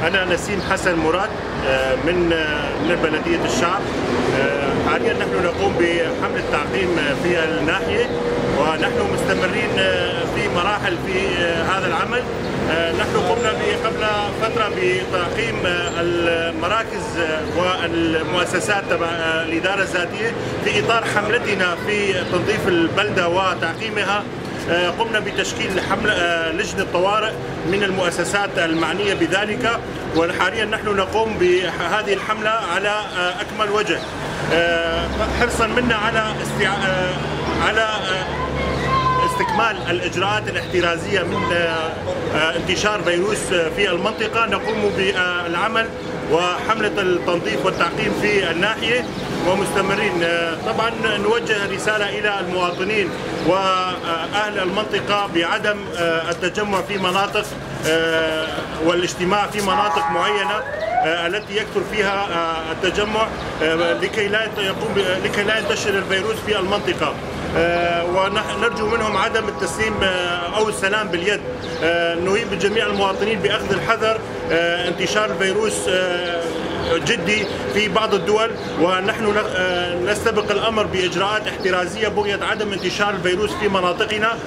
أنا نسيم حسن مراد من بلدية الشعب. حاليا نحن نقوم بحملة تعقيم في الناحية، ونحن مستمرين في مراحل في هذا العمل. نحن قمنا قبل فترة بتعقيم المراكز والمؤسسات تبع الإدارة الذاتية في إطار حملتنا في تنظيف البلدة وتعقيمها. قمنا بتشكيل لجنة طوارئ من المؤسسات المعنية بذلك، وحاليا نحن نقوم بهذه الحملة على أكمل وجه، حرصا منا على استكمال الإجراءات الاحترازية من انتشار فيروس في المنطقة. نقوم بالعمل وحملة التنظيف والتعقيم في الناحية ومستمرين. طبعا نوجه رسالة إلى المواطنين وأهل المنطقة بعدم التجمع في مناطق والاجتماع في مناطق معينة التي يكثر فيها التجمع لكي لا ينتشر الفيروس في المنطقة. ونرجو منهم عدم التسليم أو السلام باليد. نريد جميع المواطنين بأخذ الحذر. انتشار الفيروس جدي في بعض الدول، ونحن نستبق الأمر بإجراءات احترازية بغية عدم انتشار الفيروس في مناطقنا.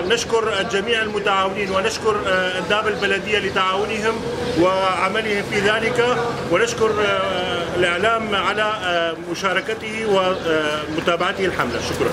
نشكر جميع المتعاونين ونشكر النائب البلدية لتعاونهم وعملهم في ذلك، ونشكر الإعلام على مشاركته ومتابعته الحملة. شكرا.